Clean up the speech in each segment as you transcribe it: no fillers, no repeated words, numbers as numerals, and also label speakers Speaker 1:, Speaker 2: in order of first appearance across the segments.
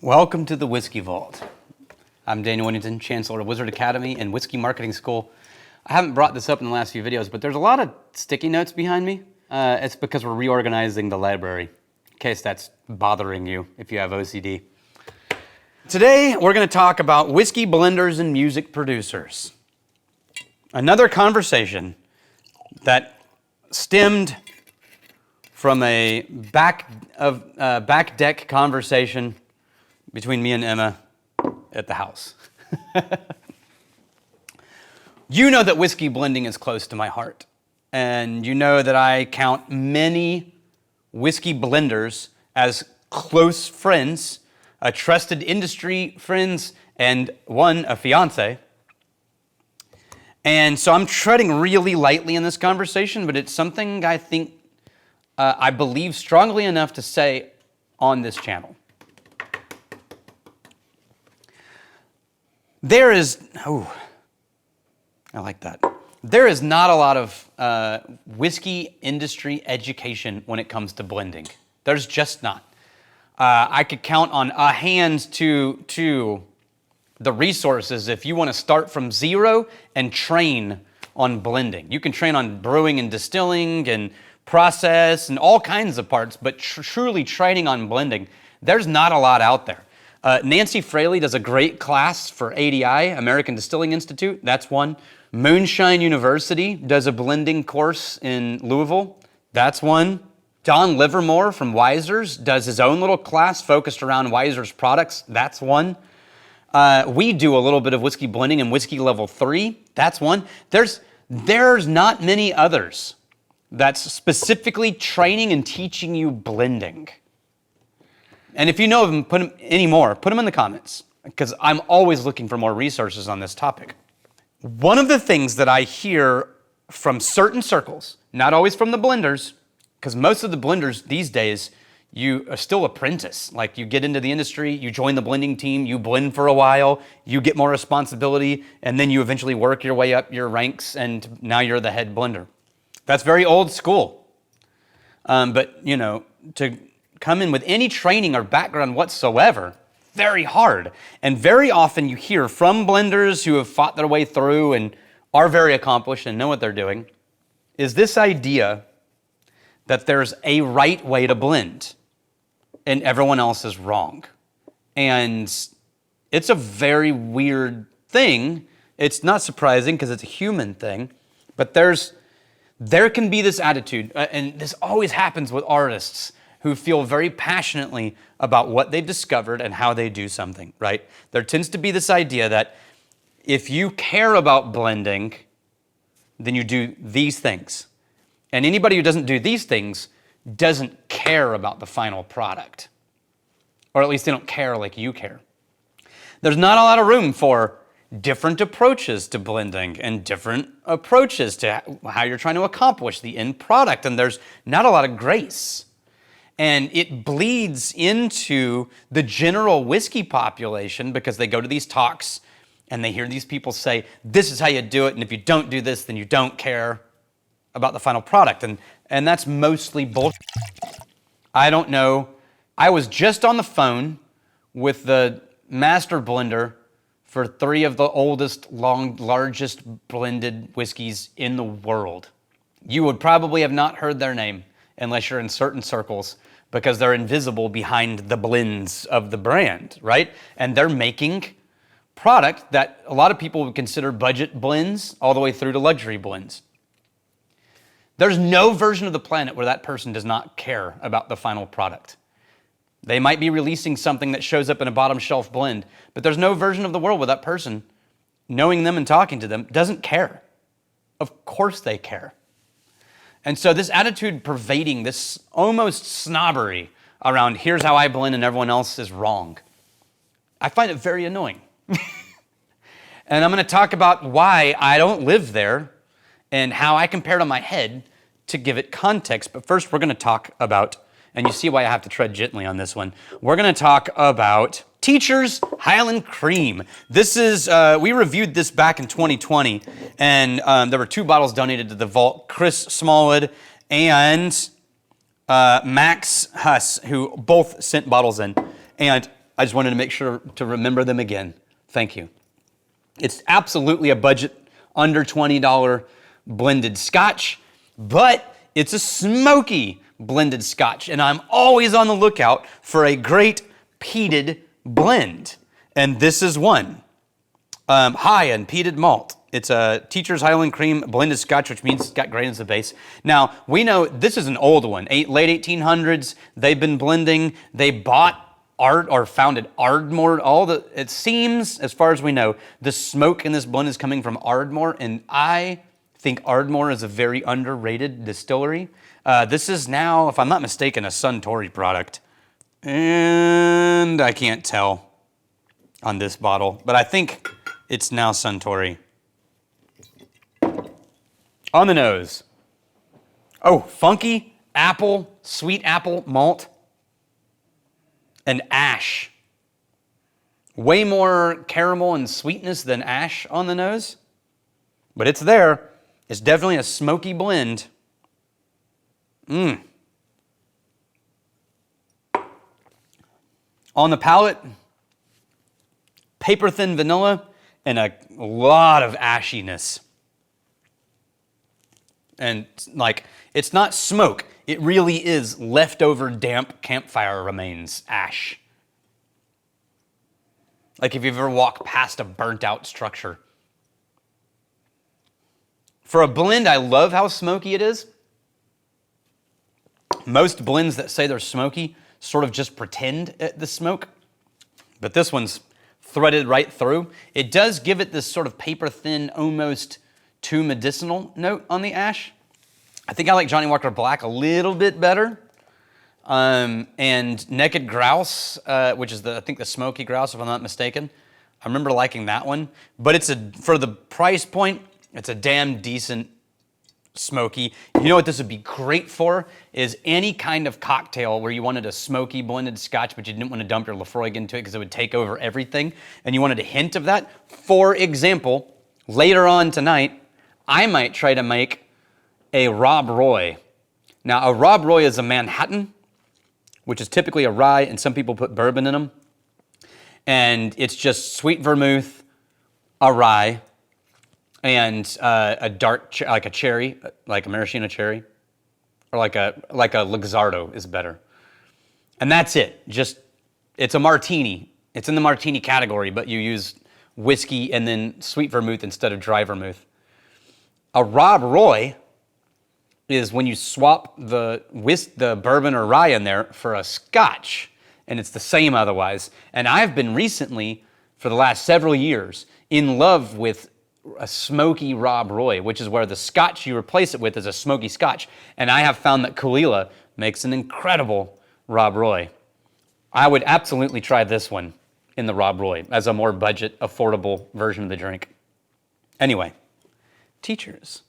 Speaker 1: Welcome to the Whiskey Vault. I'm Daniel Winnington, Chancellor of Wizard Academy and Whiskey Marketing School. I haven't brought this up in the last few videos, but there's a lot of sticky notes behind me. It's because we're reorganizing the library, in case that's bothering you if you have OCD. Today, we're going to talk about whiskey blenders and music producers. Another conversation that stemmed from a back deck conversation between me and Emma at the house. You know that whiskey blending is close to my heart, and you know that I count many whiskey blenders as close friends, trusted industry friends, and one, a fiance. And so I'm treading really lightly in this conversation, but it's something I think I believe strongly enough to say on this channel. There is not a lot of whiskey industry education when it comes to blending. There's just not. I could count on a hand to the resources if you want to start from zero and train on blending. You can train on brewing and distilling and process and all kinds of parts, but truly training on blending, there's not a lot out there. Nancy Fraley does a great class for ADI, American Distilling Institute. That's one. Moonshine University does a blending course in Louisville. That's one. Don Livermore from Wiser's does his own little class focused around Wiser's products. That's one. We do a little bit of whiskey blending in Whiskey Level 3. That's one. There's not many others that's specifically training and teaching you blending. And if you know of them, put them in the comments, because I'm always looking for more resources on this topic. One of the things that I hear from certain circles, not always from the blenders, because most of the blenders these days, you are still apprentice. Like, you get into the industry, you join the blending team, you blend for a while, you get more responsibility, and then you eventually work your way up your ranks, and now you're the head blender. That's very old school. But, to come in with any training or background whatsoever, very hard. And very often you hear from blenders who have fought their way through and are very accomplished and know what they're doing, is this idea that there's a right way to blend and everyone else is wrong. And it's a very weird thing. It's not surprising because it's a human thing, but there can be this attitude, and this always happens with artists who feel very passionately about what they've discovered and how they do something, right? There tends to be this idea that if you care about blending, then you do these things. And anybody who doesn't do these things doesn't care about the final product. Or at least they don't care like you care. There's not a lot of room for different approaches to blending and different approaches to how you're trying to accomplish the end product. And there's not a lot of grace. And it bleeds into the general whiskey population because they go to these talks and they hear these people say, this is how you do it, and if you don't do this, then you don't care about the final product. And that's mostly bullshit. I don't know. I was just on the phone with the master blender for 3 of the oldest, largest blended whiskeys in the world. You would probably have not heard their name unless you're in certain circles, because they're invisible behind the blends of the brand, right? And they're making product that a lot of people would consider budget blends all the way through to luxury blends. There's no version of the planet where that person does not care about the final product. They might be releasing something that shows up in a bottom shelf blend, but there's no version of the world where that person, knowing them and talking to them, doesn't care. Of course they care. And so this attitude pervading, this almost snobbery around here's how I blend and everyone else is wrong, I find it very annoying. And I'm going to talk about why I don't live there and how I compare to my head to give it context. But first we're going to talk about, and you see why I have to tread gently on this one, we're going to talk about Teacher's Highland Cream. This is, we reviewed this back in 2020, and there were 2 bottles donated to the vault, Chris Smallwood and Max Huss, who both sent bottles in. And I just wanted to make sure to remember them again. Thank you. It's absolutely a budget under $20 blended Scotch, but it's a smoky blended Scotch, and I'm always on the lookout for a great peated blend, and this is one. High in peated malt. It's a Teacher's Highland Cream blended Scotch, which means it's got grain as a base. Now, we know this is an old one, late 1800s. They've been blending. They bought founded Ardmore. It seems, as far as we know, the smoke in this blend is coming from Ardmore, and I think Ardmore is a very underrated distillery. This is now, if I'm not mistaken, a Suntory product. And I can't tell on this bottle, but I think it's now Suntory. On the nose. Oh, funky apple, sweet apple malt, and ash. Way more caramel and sweetness than ash on the nose, but it's there. It's definitely a smoky blend. On the palate, paper thin vanilla and a lot of ashiness. And it's not smoke. It really is leftover damp campfire remains ash. Like if you've ever walked past a burnt out structure. For a blend, I love how smoky it is. Most blends that say they're smoky sort of just pretend at the smoke, but this one's threaded right through. It does give it this sort of paper thin, almost too medicinal note on the ash. I think I like Johnny Walker Black a little bit better. And Naked Grouse, which is I think the smoky grouse, if I'm not mistaken. I remember liking that one, but for the price point, it's a damn decent smoky. You know what this would be great for is any kind of cocktail where you wanted a smoky blended Scotch, but you didn't want to dump your Lafroig into it because it would take over everything, and you wanted a hint of that. For example, later on tonight, I might try to make a Rob Roy. Now, a Rob Roy is a Manhattan, which is typically a rye, and some people put bourbon in them. And it's just sweet vermouth, a rye, and a dark, like a cherry, like a maraschino cherry, or like a Luxardo is better. And that's it. It's a martini. It's in the martini category, but you use whiskey and then sweet vermouth instead of dry vermouth. A Rob Roy is when you swap the bourbon or rye in there for a Scotch, and it's the same otherwise. And I've been recently, for the last several years, in love with a smoky Rob Roy, which is where the Scotch you replace it with is a smoky Scotch. And I have found that Kalila makes an incredible Rob Roy. I would absolutely try this one in the Rob Roy as a more budget, affordable version of the drink. Anyway, Teachers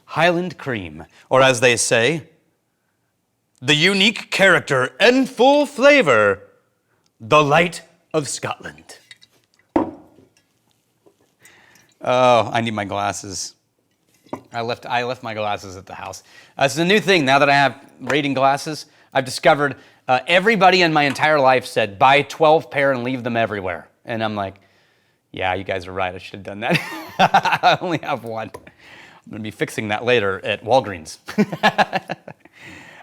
Speaker 1: Highland Cream, or as they say, the unique character and full flavor, the light of Scotland. Oh, I need my glasses. I left my glasses at the house. It's a new thing now that I have reading glasses. I've discovered everybody in my entire life said, buy 12 pair and leave them everywhere. And I'm like, yeah, you guys are right. I should have done that. I only have one. I'm going to be fixing that later at Walgreens.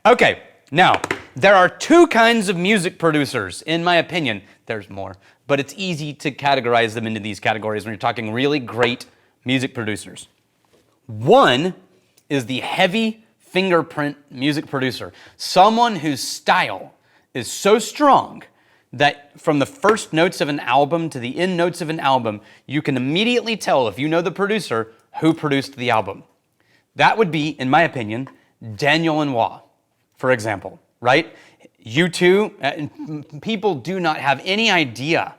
Speaker 1: Okay, now, there are two kinds of music producers, in my opinion. There's more, but it's easy to categorize them into these categories when you're talking really great music producers. One is the heavy fingerprint music producer, someone whose style is so strong that from the first notes of an album to the end notes of an album, you can immediately tell, if you know the producer, who produced the album. That would be, in my opinion, Daniel Lanois, for example, right? U2, people do not have any idea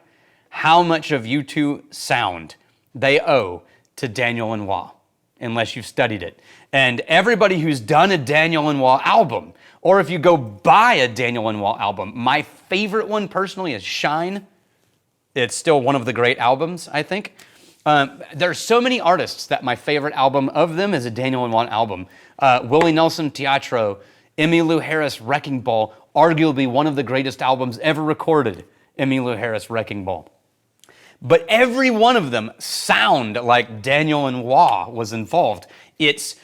Speaker 1: how much of U2 sound they owe to Daniel Lanois, unless you've studied it. And everybody who's done a Daniel Lanois album, or if you go buy a Daniel Lanois album, my favorite one personally is Shine. It's still one of the great albums, I think. There's so many artists that my favorite album of them is a Daniel Lanois album. Willie Nelson Teatro, Emmylou Harris Wrecking Ball, arguably one of the greatest albums ever recorded, Emmylou Harris Wrecking Ball. But every one of them sound like Daniel Lanois was involved. It's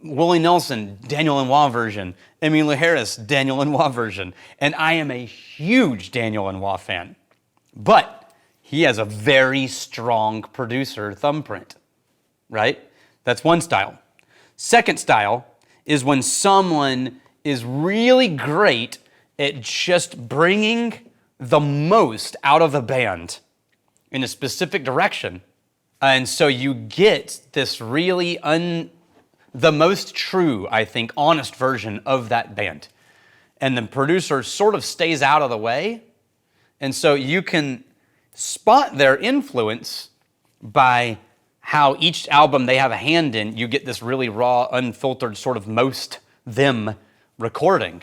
Speaker 1: Willie Nelson, Daniel Lanois version, Emmylou Harris, Daniel Lanois version. And I am a huge Daniel Lanois fan. But he has a very strong producer thumbprint, right? That's one style. Second style is when someone is really great at just bringing the most out of a band in a specific direction. And so you get this really the most true, I think, honest version of that band. And the producer sort of stays out of the way. And so you can spot their influence by how each album they have a hand in, you get this really raw, unfiltered sort of most them recording.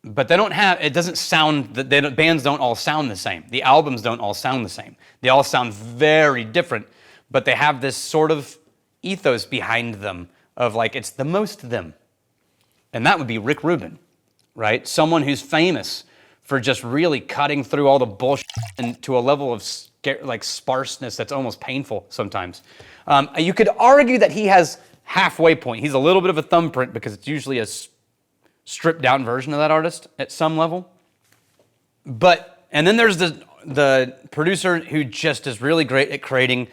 Speaker 1: But they don't have, it doesn't sound, bands don't all sound the same. The albums don't all sound the same. They all sound very different, but they have this sort of ethos behind them of like, it's the most them. And that would be Rick Rubin, right? Someone who's famous for just really cutting through all the bullshit and to a level of like sparseness that's almost painful sometimes. You could argue that he has halfway point. He's a little bit of a thumbprint because it's usually a stripped down version of that artist at some level. And then there's the producer who just is really great at creating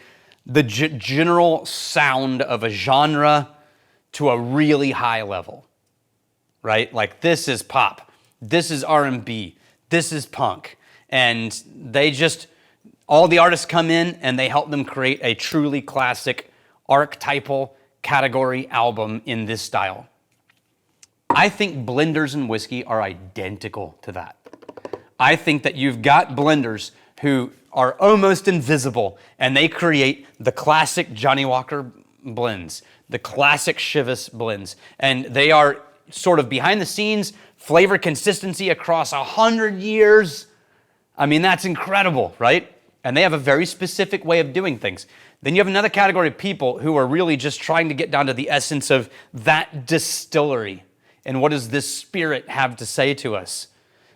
Speaker 1: the general sound of a genre to a really high level, right? Like this is pop, this is R&B, this is punk. And all the artists come in and they help them create a truly classic archetypal category album in this style. I think blenders and whiskey are identical to that. I think that you've got blenders who are almost invisible and they create the classic Johnny Walker blends, the classic Chivas blends, and they are sort of behind the scenes, flavor consistency across 100 years. I mean, that's incredible, right? And they have a very specific way of doing things. Then you have another category of people who are really just trying to get down to the essence of that distillery. And what does this spirit have to say to us?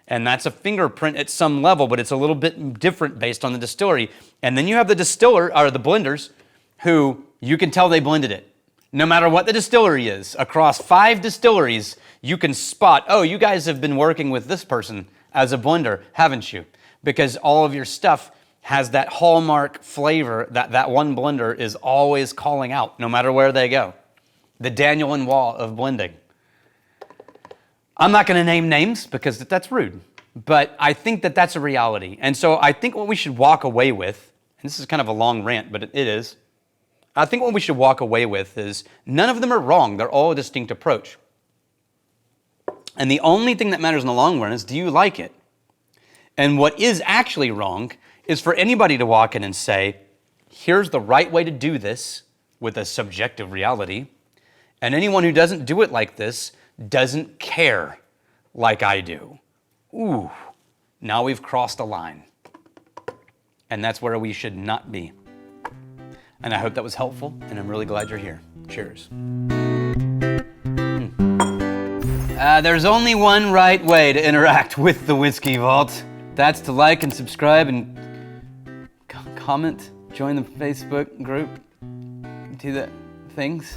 Speaker 1: And that's a fingerprint at some level, but it's a little bit different based on the distillery. And then you have the blenders, who you can tell they blended it. No matter what the distillery is, across 5 distilleries, you can spot, oh, you guys have been working with this person as a blender, haven't you? Because all of your stuff has that hallmark flavor that one blender is always calling out, no matter where they go. The Daniel Lanois of blending. I'm not going to name names because that's rude, but I think that that's a reality. And so I think what we should walk away with, and this is kind of a long rant, but it is, I think what we should walk away with is none of them are wrong. They're all a distinct approach. And the only thing that matters in the long run is, do you like it? And what is actually wrong is for anybody to walk in and say, here's the right way to do this with a subjective reality. And anyone who doesn't do it like this doesn't care like I do. Ooh, now we've crossed a line. And that's where we should not be. And I hope that was helpful, and I'm really glad you're here. Cheers. There's only one right way to interact with the Whiskey Vault. That's to like and subscribe and comment, join the Facebook group, do the things.